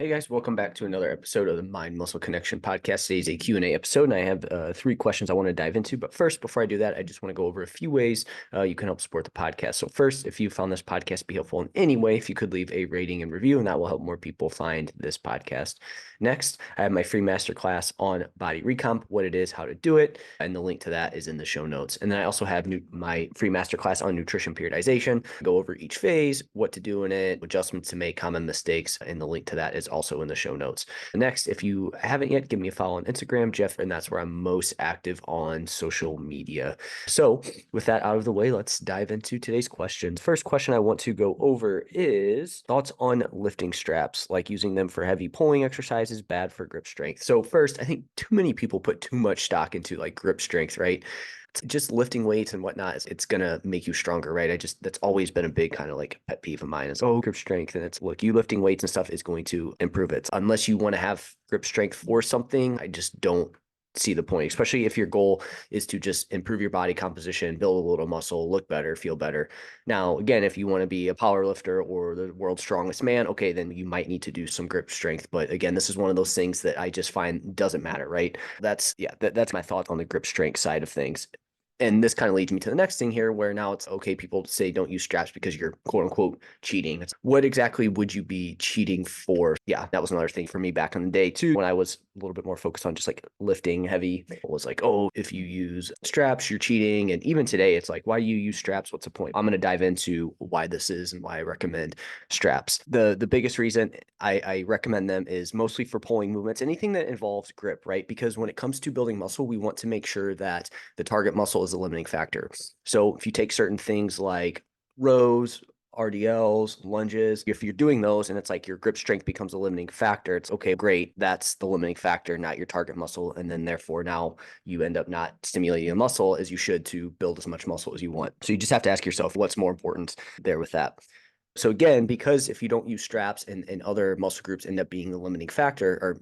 Hey guys, welcome back to another episode of the Mind Muscle Connection podcast. Today's a Q&A episode, and I have three questions I want to dive into. But first, before I do that, I just want to go over a few ways you can help support the podcast. So first, if you found this podcast be helpful in any way, if you could leave a rating and review, and that will help more people find this podcast. Next, I have my free masterclass on body recomp, what it is, how to do it, and the link to that is in the show notes. And then I also have my free masterclass on nutrition periodization, go over each phase, what to do in it, adjustments to make, common mistakes, and the link to that is also in the show notes. Next, if you haven't yet, give me a follow on Instagram, Jeff, and that's where I'm most active on social media. So with that out of the way, let's dive into today's questions. First question I want to go over is thoughts on lifting straps, like using them for heavy pulling exercises, bad for grip strength. So first, I think too many people put too much stock into like grip strength, right? Just lifting weights and whatnot, it's gonna make you stronger, right? That's always been a big kind of like pet peeve of mine is, oh, grip strength. And it's, look, you lifting weights and stuff is going to improve it. Unless you want to have grip strength for something, I just don't see the point, especially if your goal is to just improve your body composition, build a little muscle, look better, feel better. Now, again, if you want to be a power lifter or the world's strongest man, okay, then you might need to do some grip strength. But again, this is one of those things that I just find doesn't matter, right? That's my thoughts on the grip strength side of things. And this kind of leads me to the next thing here, where now it's okay. People say don't use straps because you're quote unquote cheating. What exactly would you be cheating for? Yeah, that was another thing for me back in the day too, when I was a little bit more focused on just like lifting heavy. It was like, oh, if you use straps, you're cheating. And even today, it's like, why do you use straps? What's the point? I'm going to dive into why this is and why I recommend straps. The biggest reason I recommend them is mostly for pulling movements, anything that involves grip, right? Because when it comes to building muscle, we want to make sure that the target muscle is a limiting factor. So if you take certain things like rows, RDLs, lunges, if you're doing those and it's like your grip strength becomes a limiting factor, it's okay, great. That's the limiting factor, not your target muscle. And then therefore now you end up not stimulating a muscle as you should to build as much muscle as you want. So you just have to ask yourself what's more important there with that. So again, because if you don't use straps and other muscle groups end up being the limiting factor, or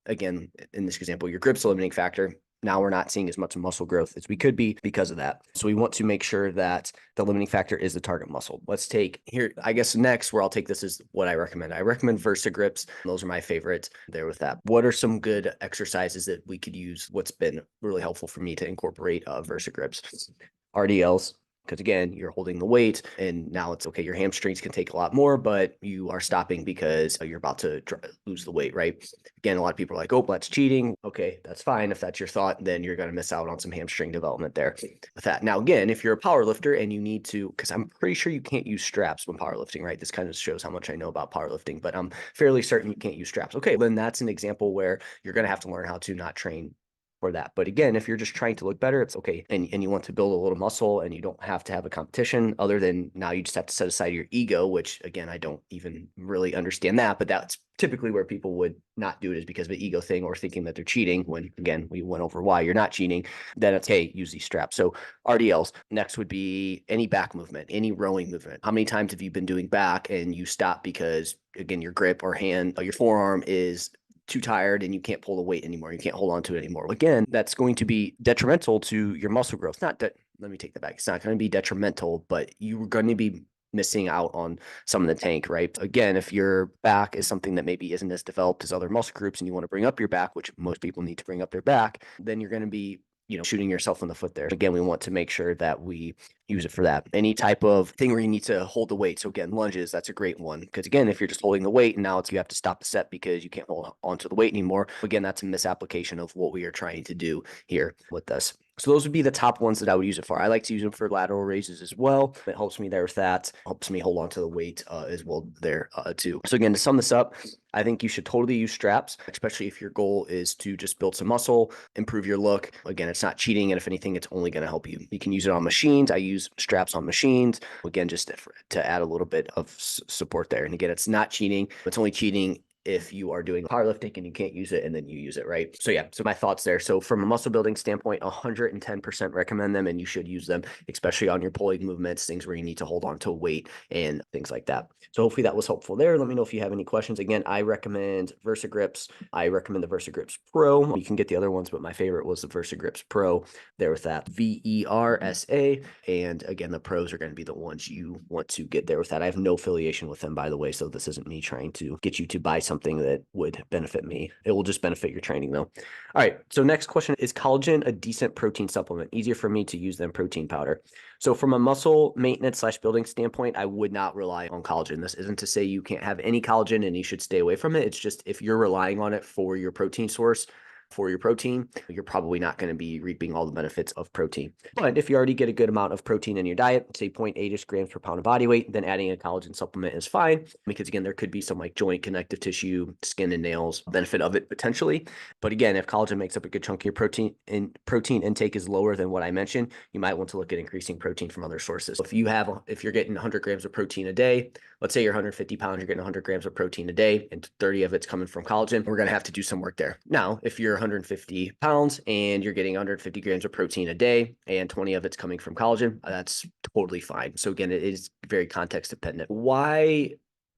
again, in this example, your grip's a limiting factor, now we're not seeing as much muscle growth as we could be because of that. So we want to make sure that the limiting factor is the target muscle. Let's take here, I guess next where I'll take this is what I recommend. I recommend Versa grips. Those are my favorites there with that. What are some good exercises that we could use? What's been really helpful for me to incorporate Versa grips? RDLs, because again, you're holding the weight and now it's okay. Your hamstrings can take a lot more, but you are stopping because you're about to lose the weight, right? Again, a lot of people are like, oh, that's cheating. Okay, that's fine. If that's your thought, then you're going to miss out on some hamstring development there with that. Now, again, if you're a power lifter and you need to, because I'm pretty sure you can't use straps when powerlifting, right? This kind of shows how much I know about powerlifting, but I'm fairly certain you can't use straps. Okay, then that's an example where you're going to have to learn how to not train for that. But again, if you're just trying to look better, it's okay. And you want to build a little muscle and you don't have to have a competition other than now you just have to set aside your ego, which again, I don't even really understand that, but that's typically where people would not do it is because of an ego thing or thinking that they're cheating when again, we went over why you're not cheating. Then it's, hey, use these straps. So RDLs next would be any back movement, any rowing movement. How many times have you been doing back and you stop because again, your grip or hand, or your forearm is too tired and you can't pull the weight anymore. You can't hold on to it anymore. Again, that's going to be detrimental to your muscle growth. Not that, let me take that back. It's not going to be detrimental, but you're going to be missing out on some of the tank, right? Again, if your back is something that maybe isn't as developed as other muscle groups and you want to bring up your back, which most people need to bring up their back, then you're going to be shooting yourself in the foot there. Again, we want to make sure that we use it for that. Any type of thing where you need to hold the weight. So again, lunges, that's a great one. Because again, if you're just holding the weight and now you have to stop the set because you can't hold onto the weight anymore. Again, that's a misapplication of what we are trying to do here with this. So those would be the top ones that I would use it for. I like to use them for lateral raises as well. It helps me there with that. Helps me hold on to the weight as well there too. So again, to sum this up, I think you should totally use straps, especially if your goal is to just build some muscle, improve your look. Again, it's not cheating. And if anything, it's only going to help you. You can use it on machines. I use straps on machines. Again, just to add a little bit of support there. And again, it's not cheating. It's only cheating if you are doing powerlifting and you can't use it and then you use it, right? So yeah, so my thoughts there. So from a muscle building standpoint, 110% recommend them and you should use them, especially on your pulling movements, things where you need to hold on to weight and things like that. So hopefully that was helpful there. Let me know if you have any questions. Again, I recommend Versa Grips. I recommend the Versa Grips Pro. You can get the other ones, but my favorite was the Versa Grips Pro there with that VERSA. And again, the pros are going to be the ones you want to get there with that. I have no affiliation with them, by the way. So this isn't me trying to get you to buy something something that would benefit me. It will just benefit your training though. All right. So next question, is collagen a decent protein supplement? Easier for me to use than protein powder. So from a muscle maintenance / building standpoint, I would not rely on collagen. This isn't to say you can't have any collagen and you should stay away from it. It's just if you're relying on it for your protein source, for your protein, you're probably not going to be reaping all the benefits of protein. But if you already get a good amount of protein in your diet, say 0.8-ish grams per pound of body weight, then adding a collagen supplement is fine, because again, there could be some like joint connective tissue, skin and nails benefit of it potentially. But again, if collagen makes up a good chunk of your protein and protein intake is lower than what I mentioned, you might want to look at increasing protein from other sources. If you're getting 100 grams of protein a day, let's say you're 150 pounds, you're getting 100 grams of protein a day, and 30 of it's coming from collagen, we're going to have to do some work there. Now, if you're 150 pounds and you're getting 150 grams of protein a day and 20 of it's coming from collagen, that's totally fine. So again, it is very context dependent. Why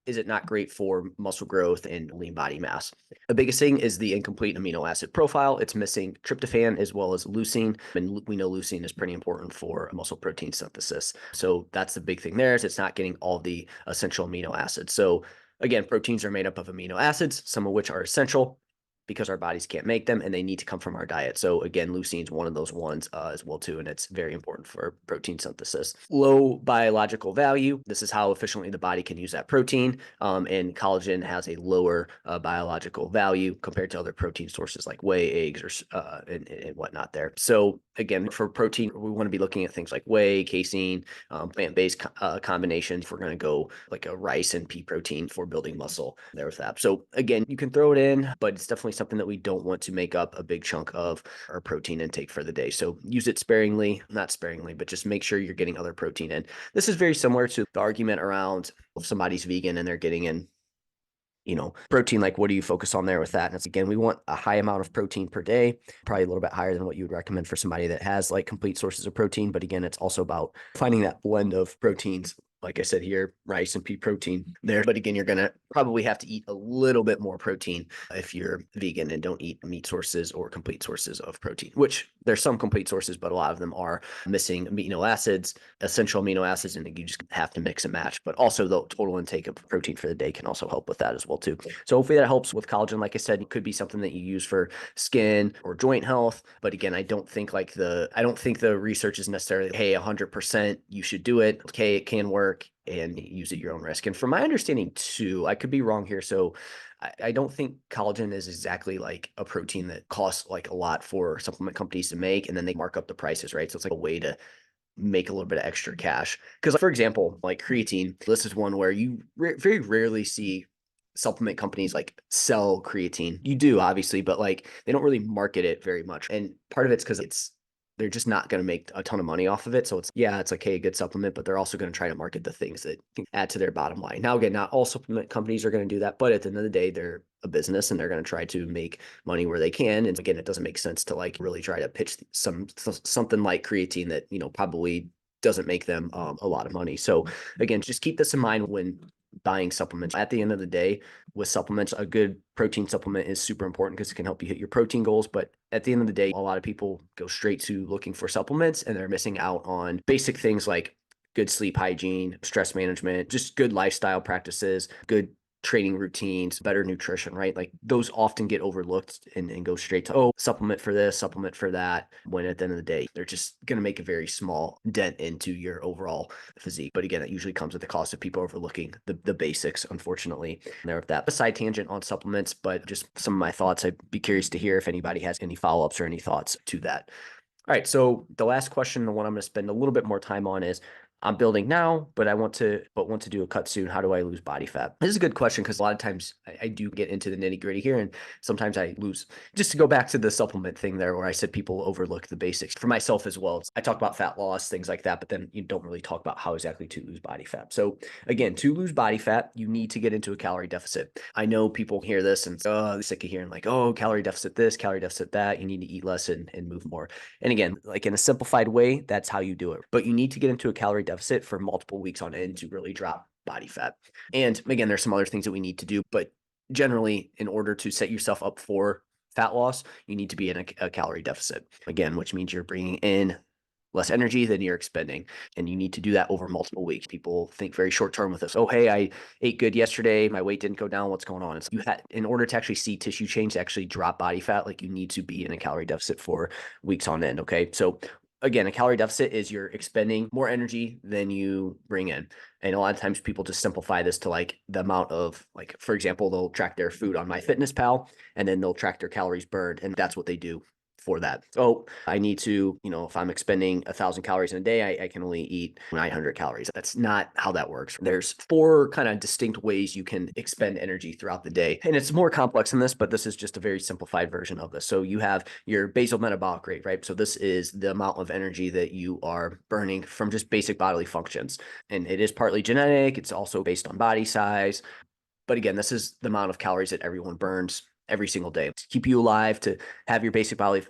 is it not great for muscle growth and lean body mass? The biggest thing is the incomplete amino acid profile. It's missing tryptophan as well as leucine. And we know leucine is pretty important for muscle protein synthesis. So that's the big thing there, is it's not getting all the essential amino acids. So again, proteins are made up of amino acids, some of which are essential because our bodies can't make them and they need to come from our diet. So again, leucine is one of those ones as well too, and it's very important for protein synthesis. Low biological value. This is how efficiently the body can use that protein, and collagen has a lower biological value compared to other protein sources like whey, eggs, or and whatnot there. So again, for protein, we want to be looking at things like whey, casein, plant-based combinations. If we're going to go like a rice and pea protein for building muscle there with that. So again, you can throw it in, but it's definitely something that we don't want to make up a big chunk of our protein intake for the day. So use it sparingly, not sparingly, but just make sure you're getting other protein in. This is very similar to the argument around if somebody's vegan and they're getting in protein, like what do you focus on there with that? And it's, again, we want a high amount of protein per day, probably a little bit higher than what you would recommend for somebody that has like complete sources of protein. But again, it's also about finding that blend of proteins. Like I said here, rice and pea protein there. But again, you're going to probably have to eat a little bit more protein if you're vegan and don't eat meat sources or complete sources of protein, which there's some complete sources, but a lot of them are missing amino acids, essential amino acids, and you just have to mix and match. But also the total intake of protein for the day can also help with that as well too. So hopefully that helps with collagen. Like I said, it could be something that you use for skin or joint health. But again, I don't think the research is necessarily, hey, 100% you should do it. Okay, it can work, and use at your own risk. And from my understanding too, I could be wrong here. So I don't think collagen is exactly like a protein that costs like a lot for supplement companies to make, and then they mark up the prices, right? So it's like a way to make a little bit of extra cash. Because for example, like creatine, this is one where you very rarely see supplement companies like sell creatine. You do obviously, but like they don't really market it very much. And part of it's because they're just not going to make a ton of money off of it. So it's like, hey, a good supplement, but they're also going to try to market the things that can add to their bottom line. Now, again, not all supplement companies are going to do that, but at the end of the day, they're a business and they're going to try to make money where they can. And again, it doesn't make sense to like really try to pitch something like creatine that, probably doesn't make them a lot of money. So again, just keep this in mind when buying supplements. At the end of the day, with supplements, a good protein supplement is super important because it can help you hit your protein goals. But at the end of the day, a lot of people go straight to looking for supplements and they're missing out on basic things like good sleep hygiene, stress management, just good lifestyle practices, good training routines, better nutrition, right? Like those often get overlooked and go straight to, oh, supplement for this, supplement for that, when at the end of the day, they're just going to make a very small dent into your overall physique. But again, it usually comes at the cost of people overlooking the basics, unfortunately. There with that. A side tangent on supplements, but just some of my thoughts. I'd be curious to hear if anybody has any follow-ups or any thoughts to that. All right, so the last question, the one I'm going to spend a little bit more time on is, I'm building now, but want to do a cut soon. How do I lose body fat? This is a good question because a lot of times I do get into the nitty gritty here, and sometimes I lose. Just to go back to the supplement thing there, where I said people overlook the basics. For myself as well, I talk about fat loss, things like that, but then you don't really talk about how exactly to lose body fat. So again, to lose body fat, you need to get into a calorie deficit. I know people hear this and they're sick of hearing like, oh, calorie deficit this, calorie deficit that. You need to eat less and move more. And again, like in a simplified way, that's how you do it. But you need to get into a calorie deficit for multiple weeks on end to really drop body fat. And again, there's some other things that we need to do, but generally, in order to set yourself up for fat loss, you need to be in a calorie deficit, again, which means you're bringing in less energy than you're expending. And you need to do that over multiple weeks. People think very short term with this. Oh, hey, I ate good yesterday. My weight didn't go down. What's going on? It's you had in order to actually see tissue change, to actually drop body fat, like you need to be in a calorie deficit for weeks on end. Okay. So again, a calorie deficit is you're expending more energy than you bring in. And a lot of times people just simplify this to like the amount of, like, for example, they'll track their food on MyFitnessPal and then they'll track their calories burned. And that's what they do for that. So I need to, if I'm expending 1,000 calories in a day, I can only eat 900 calories. That's not how that works. There's 4 kind of distinct ways you can expend energy throughout the day. And it's more complex than this, but this is just a very simplified version of this. So you have your basal metabolic rate, right? So this is the amount of energy that you are burning from just basic bodily functions. And it is partly genetic. It's also based on body size. But again, this is the amount of calories that everyone burns every single day to keep you alive, to have your basic bodily,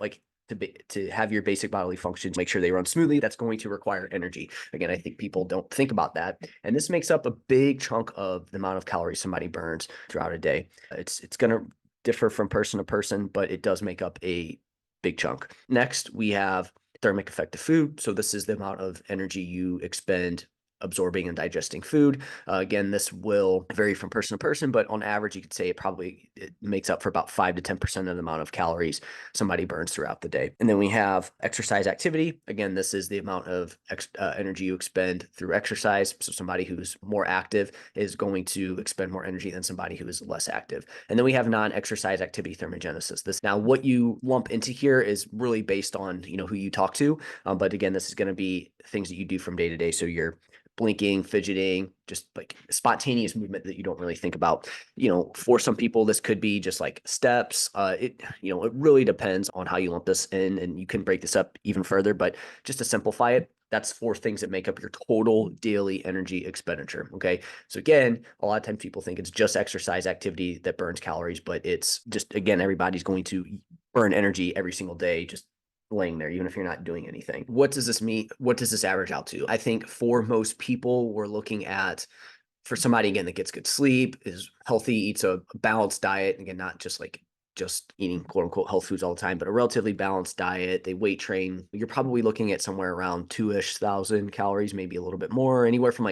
to have your basic bodily functions, make sure they run smoothly. That's going to require energy. Again, I think people don't think about that. And this makes up a big chunk of the amount of calories somebody burns throughout a day. It's going to differ from person to person, but it does make up a big chunk. Next, we have thermic effect of food. So this is the amount of energy you expend absorbing and digesting food. Again, this will vary from person to person, but on average, you could say it makes up for about 5 to 10% of the amount of calories somebody burns throughout the day. And then we have exercise activity. Again, this is the amount of energy you expend through exercise. So somebody who's more active is going to expend more energy than somebody who is less active. And then we have non-exercise activity thermogenesis. Now, what you lump into here is really based on, who you talk to. But again, this is going to be things that you do from day to day. So you're blinking, fidgeting, just like spontaneous movement that you don't really think about. For some people, this could be just like steps. It really depends on how you lump this in, and you can break this up even further. But just to simplify it, that's 4 things that make up your total daily energy expenditure. Okay. So again, a lot of times people think it's just exercise activity that burns calories, but it's just, again, everybody's going to burn energy every single day, just laying there, even if you're not doing anything. What does this mean? What does this average out to? I think for most people, we're looking at, for somebody, again, that gets good sleep, is healthy, eats a balanced diet, again, not just eating quote unquote health foods all the time, but a relatively balanced diet. They weight train. You're probably looking at somewhere around 2,000 calories, maybe a little bit more, anywhere from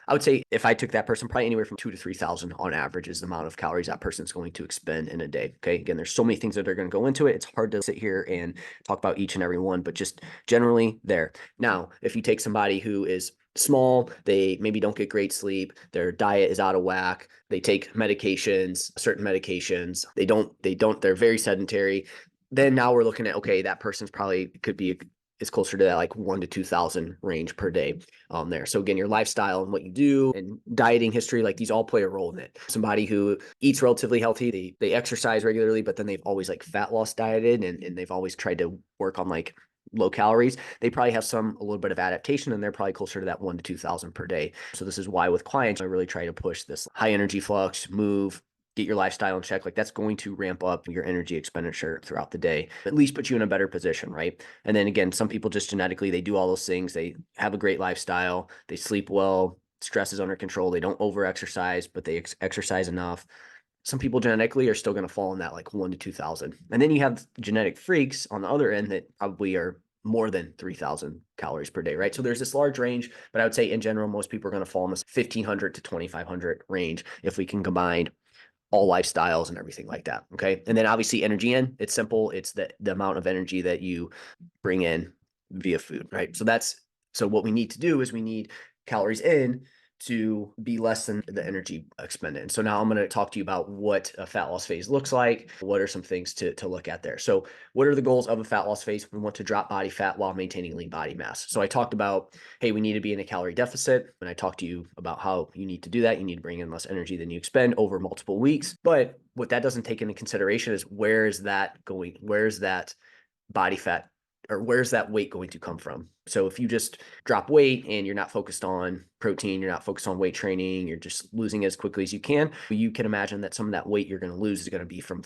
I would say if I took that person, probably anywhere from 2,000 to 3,000 on average is the amount of calories that person's going to expend in a day. Okay. Again, there's so many things that are going to go into it. It's hard to sit here and talk about each and every one, but just generally there. Now, if you take somebody who is small, they maybe don't get great sleep, their diet is out of whack, they take medications, certain medications, they're very sedentary, then now we're looking at, okay, that person's probably could be is closer to that like 1,000 to 2,000 range per day there. So again, your lifestyle and what you do and dieting history, like these all play a role in it. Somebody who eats relatively healthy, they exercise regularly, but then they've always fat loss dieted and they've always tried to work on low calories, they probably have a little bit of adaptation, and they're probably closer to that 1,000 to 2,000 per day. So this is why with clients, I really try to push this high energy flux, move, get your lifestyle in check. That's going to ramp up your energy expenditure throughout the day, at least put you in a better position, right? And then again, some people just genetically, they do all those things. They have a great lifestyle, they sleep well, stress is under control, they don't over exercise, but they exercise enough. Some people genetically are still going to fall in that 1,000 to 2,000. And then you have genetic freaks on the other end that probably are more than 3,000 calories per day, right? So there's this large range, but I would say in general, most people are going to fall in this 1,500 to 2,500 range if we can combine all lifestyles and everything like that. Okay. And then obviously energy in, it's simple. It's the amount of energy that you bring in via food, right? So what we need to do is we need calories in to be less than the energy expended. And so now I'm going to talk to you about what a fat loss phase looks like. What are some things to look at there? So what are the goals of a fat loss phase? We want to drop body fat while maintaining lean body mass. So I talked about, hey, we need to be in a calorie deficit. And I talked to you about how you need to do that. You need to bring in less energy than you expend over multiple weeks. But what that doesn't take into consideration is where is that going? Where's that body fat, or where's that weight going to come from? So if you just drop weight and you're not focused on protein, you're not focused on weight training, you're just losing as quickly as you can imagine that some of that weight you're going to lose is going to be from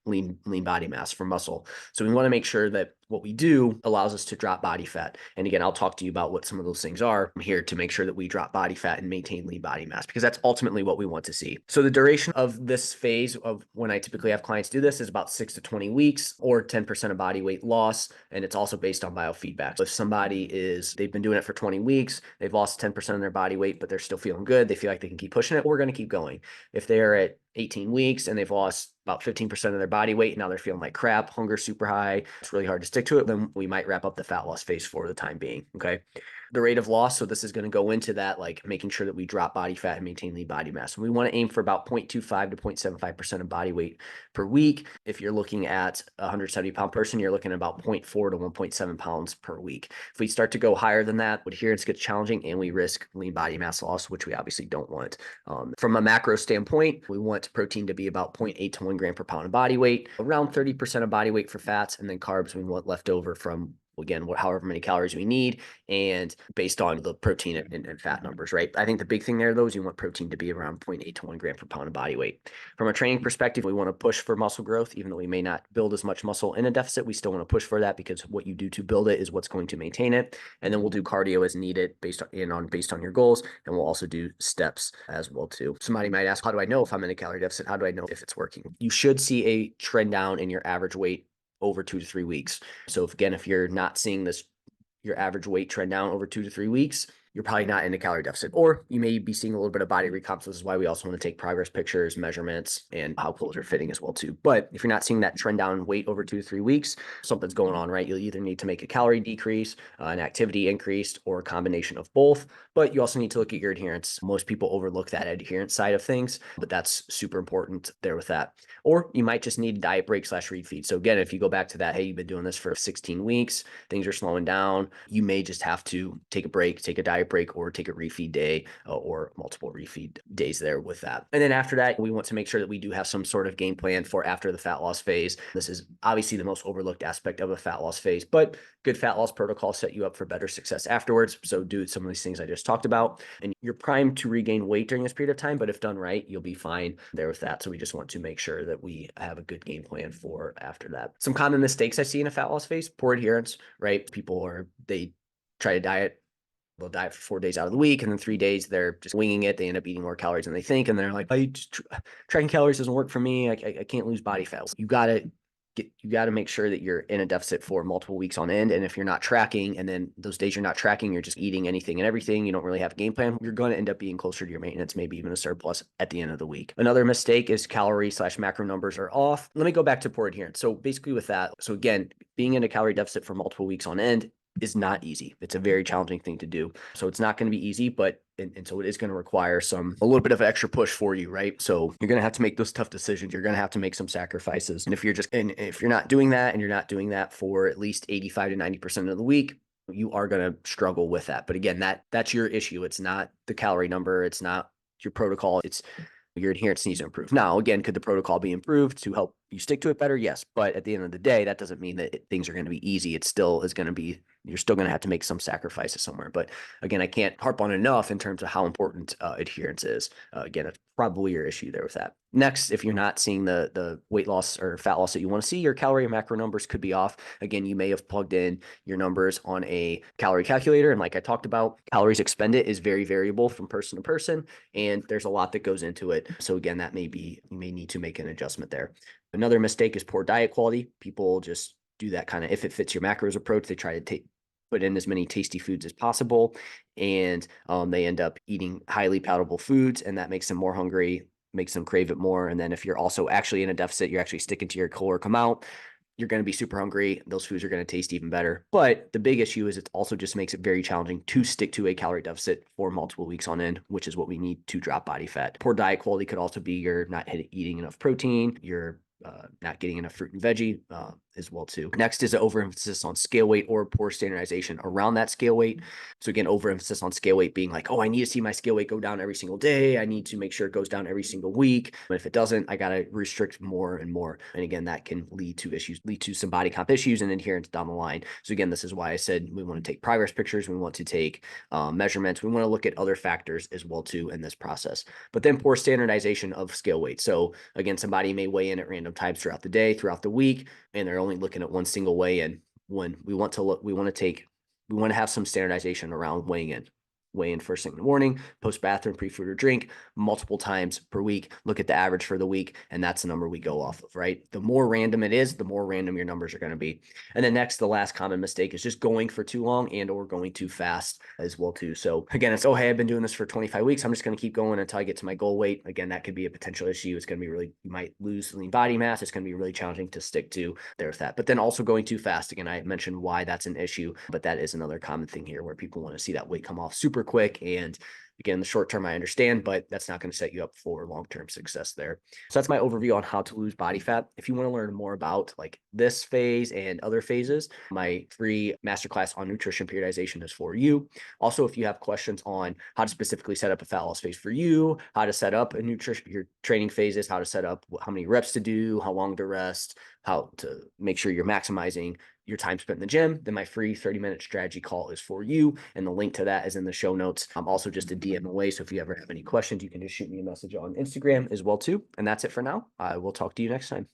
lean body mass, from muscle. So we want to make sure that what we do allows us to drop body fat. And again, I'll talk to you about what some of those things are. I'm here to make sure that we drop body fat and maintain lean body mass, because that's ultimately what we want to see. So the duration of this phase of when I typically have clients do this is about 6 to 20 weeks or 10% of body weight loss. And it's also based on biofeedback. So if somebody they've been doing it for 20 weeks, they've lost 10% of their body weight, but they're still feeling good, they feel like they can keep pushing it, we're going to keep going. If they're at 18 weeks and they've lost about 15% of their body weight, now they're feeling like crap, hunger super high, it's really hard to stick to it, then we might wrap up the fat loss phase for the time being. Okay. The rate of loss, so this is going to go into that, like making sure that we drop body fat and maintain lean body mass. And we want to aim for about 0.25 to 0.75% of body weight per week. If you're looking at a 170-pound person, you're looking at about 0.4 to 1.7 pounds per week. If we start to go higher than that, adherence gets challenging and we risk lean body mass loss, which we obviously don't want. From a macro standpoint, we want protein to be about 0.8 to 1 gram per pound of body weight, around 30% of body weight for fats, and then carbs we want left over from, again, however many calories we need, and based on the protein and fat numbers, right? I think the big thing there, though, is you want protein to be around 0.8 to 1 gram per pound of body weight. From a training perspective, we want to push for muscle growth. Even though we may not build as much muscle in a deficit, we still want to push for that, because what you do to build it is what's going to maintain it. And then we'll do cardio as needed based on your goals, and we'll also do steps as well too. Somebody might ask, how do I know if I'm in a calorie deficit? How do I know if it's working? You should see a trend down in your average weight over 2 to 3 weeks. So if you're not seeing your average weight trend down over 2 to 3 weeks, you're probably not in a calorie deficit, or you may be seeing a little bit of body recomp. So this is why we also want to take progress pictures, measurements, and how clothes are fitting as well too. But if you're not seeing that trend down weight over 2 to 3 weeks, something's going on, right? You'll either need to make a calorie decrease, an activity increase, or a combination of both. But you also need to look at your adherence. Most people overlook that adherence side of things, but that's super important there with that. Or you might just need a diet break / refeed. So again, if you go back to that, hey, you've been doing this for 16 weeks, things are slowing down, you may just have to take a break, take a diet break, or take a refeed day, or multiple refeed days there with that. And then after that, we want to make sure that we do have some sort of game plan for after the fat loss phase. This is obviously the most overlooked aspect of a fat loss phase, but good fat loss protocols set you up for better success afterwards. So do some of these things I just talked about, and you're primed to regain weight during this period of time, but if done right, you'll be fine there with that. So we just want to make sure that we have a good game plan for after that. Some common mistakes I see in a fat loss phase: poor adherence, right? They try to diet. They'll diet for 4 days out of the week, and then 3 days they're just winging it. They end up eating more calories than they think, and they're like, tracking calories doesn't work for me. I can't lose body fat. You got to make sure that you're in a deficit for multiple weeks on end. And if you're not tracking, and then those days you're not tracking, you're just eating anything and everything, you don't really have a game plan, you're going to end up being closer to your maintenance, maybe even a surplus at the end of the week. Another mistake is calorie / macro numbers are off. Let me go back to poor adherence. So basically with that, so again, being in a calorie deficit for multiple weeks on end is not easy. It's a very challenging thing to do. So it's not going to be easy, but and so it is going to require a little bit of extra push for you, right? So you're going to have to make those tough decisions. You're going to have to make some sacrifices. And if you're not doing that, and you're not doing that for at least 85 to 90% of the week, you are going to struggle with that. But again, that's your issue. It's not the calorie number. It's not your protocol. It's your adherence needs to improve. Now, again, could the protocol be improved to help you stick to it better? Yes. But at the end of the day, that doesn't mean that things are going to be easy. It still is going to be, you're still going to have to make some sacrifices somewhere. But again, I can't harp on enough in terms of how important adherence is. Again, it's probably your issue there with that. Next, if you're not seeing the weight loss or fat loss that you want to see, your calorie and macro numbers could be off. Again, you may have plugged in your numbers on a calorie calculator. And like I talked about, calories expended is very variable from person to person, and there's a lot that goes into it. So again, you may need to make an adjustment there. Another mistake is poor diet quality. People just do that kind of if it fits your macros approach. They try to put in as many tasty foods as possible, and they end up eating highly palatable foods, and that makes them more hungry, makes them crave it more. And then if you're also actually in a deficit, you're actually sticking to your caloric amount, you're going to be super hungry. Those foods are going to taste even better. But the big issue is it also just makes it very challenging to stick to a calorie deficit for multiple weeks on end, which is what we need to drop body fat. Poor diet quality could also be you're not eating enough protein, you're not getting enough fruit and veggie as well too. Next is an overemphasis on scale weight or poor standardization around that scale weight. So again, overemphasis on scale weight being like, oh, I need to see my scale weight go down every single day. I need to make sure it goes down every single week. But if it doesn't, I got to restrict more and more. And again, that can lead to some body comp issues and adherence down the line. So again, this is why I said we want to take progress pictures. We want to take measurements. We want to look at other factors as well too in this process. But then poor standardization of scale weight. So again, somebody may weigh in at random times throughout the day, throughout the week, and they're only looking at one single weigh-in. when we want to have some standardization around weighing in. Weigh in first thing in the morning, post bathroom, pre-food or drink, multiple times per week. Look at the average for the week, and that's the number we go off of, right? The more random it is, the more random your numbers are going to be. And then next, the last common mistake is just going for too long and or going too fast as well too. So again, it's, oh, hey, I've been doing this for 25 weeks. I'm just going to keep going until I get to my goal weight. Again, that could be a potential issue. It's going to be really, you might lose lean body mass. It's going to be really challenging to stick to there with that. But then also going too fast. Again, I mentioned why that's an issue, but that is another common thing here where people want to see that weight come off super quick. And again, in the short term, I understand, but that's not going to set you up for long-term success there. So that's my overview on how to lose body fat. If you want to learn more about like this phase and other phases, my free masterclass on nutrition periodization is for you. Also, if you have questions on how to specifically set up a fat loss phase for you, how to set up a nutrition, your training phases, how to set up how many reps to do, how long to rest, how to make sure you're maximizing your time spent in the gym, then my free 30-minute strategy call is for you. And the link to that is in the show notes. I'm also just a DM away. So if you ever have any questions, you can just shoot me a message on Instagram as well too. And that's it for now. I will talk to you next time.